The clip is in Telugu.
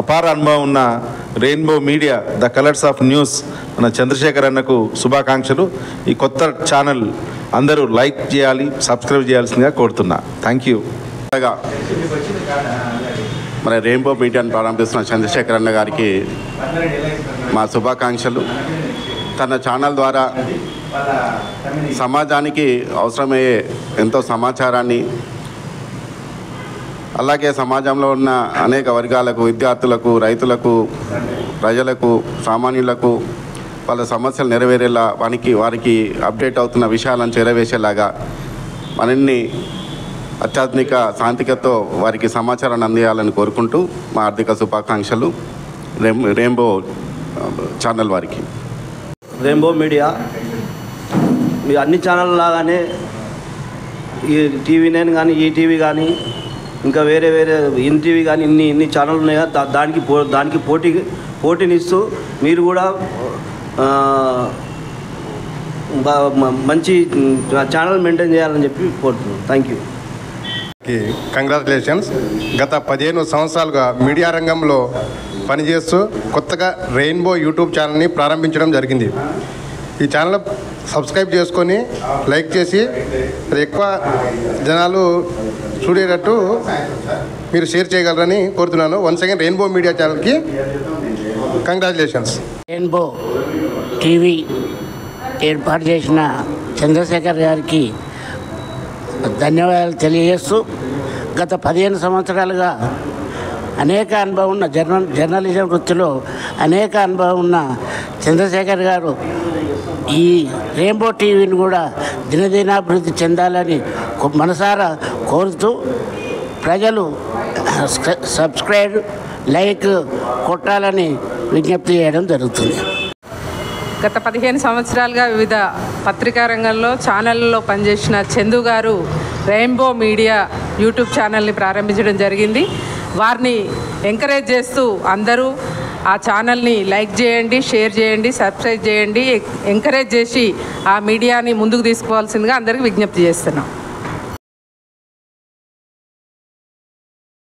అపార అనుభవం ఉన్న rainbow media the colours of news మన చంద్రశేఖర్ అన్నకు శుభాకాంక్షలు. ఈ కొత్త ఛానల్ అందరూ లైక్ చేయాలి, సబ్స్క్రైబ్ చేయాల్సిందిగా కోరుతున్నా. Thank you. మన రెయిన్బో మీడియాను ప్రారంభిస్తున్న చంద్రశేఖర్ అన్న గారికి మా శుభాకాంక్షలు. తన ఛానల్ ద్వారా సమాజానికి అవసరమయ్యే ఎంతో సమాచారాన్ని, అలాగే సమాజంలో ఉన్న అనేక వర్గాలకు, విద్యార్థులకు, రైతులకు, ప్రజలకు, సామాన్యులకు వాళ్ళ సమస్యలు నెరవేరేలా వారికి అప్డేట్ అవుతున్న విషయాలను చేరవేసేలాగా మనల్ని అత్యాధునిక సాంతికతో వారికి సమాచారాన్ని అందించాలని కోరుకుంటూ మా ఆర్థిక శుభాకాంక్షలు రెయిన్బో ఛానల్ వారికి. రెయిన్బో మీడియా మీ అన్ని ఛానల్ లాగానే ఈ టీవీ9 కానీ, ఈటీవీ కానీ, ఇంకా వేరే ఎన్టీవీ కానీ ఇన్ని ఛానల్ ఉన్నాయో దానికి పోటీనిస్తూ మీరు కూడా మంచి ఛానల్ మెయింటైన్ చేయాలని చెప్పి కోరుతున్నాను. Thank you. కంగ్రాచులేషన్స్. గత 15 సంవత్సరాలుగా మీడియా రంగంలో పనిచేస్తూ కొత్తగా రెయిన్బో యూట్యూబ్ ఛానల్ని ప్రారంభించడం జరిగింది. ఈ ఛానల్ సబ్స్క్రైబ్ చేసుకొని లైక్ చేసి అది ఎక్కువ జనాలు చూడేటట్టు మీరు షేర్ చేయగలరని కోరుతున్నాను. వన్స్ అగైన్ రెయిన్బో మీడియా ఛానల్కి కంగ్రాచులేషన్స్. రెయిన్బో టీవీ ఏర్పాటు చేసిన చంద్రశేఖర్ గారికి ధన్యవాదాలు తెలియజేస్తూ, గత 15 సంవత్సరాలుగా అనేక అనుభవం ఉన్న జర్నలిజం వృత్తిలో అనేక అనుభవం ఉన్న చంద్రశేఖర్ గారు ఈ రెయిన్బో టీవీని కూడా దినదినాభివృద్ధి చెందాలని మనసారా కోరుతూ ప్రజలు సబ్స్క్రైబ్, లైక్ కొట్టాలని విజ్ఞప్తి చేయడం జరుగుతుంది. గత 15 సంవత్సరాలుగా వివిధ పత్రికా రంగంలో ఛానళ్ళలో పనిచేసిన చందు గారు రెయిన్బో మీడియా యూట్యూబ్ ఛానల్ని ప్రారంభించడం జరిగింది. వారిని ఎంకరేజ్ చేస్తూ అందరూ ఆ ఛానల్ని లైక్ చేయండి, షేర్ చేయండి, సబ్స్క్రైబ్ చేయండి, ఎంకరేజ్ చేసి ఆ మీడియాని ముందుకు తీసుకోవాల్సిందిగా అందరికీ విజ్ఞప్తి చేస్తున్నాం.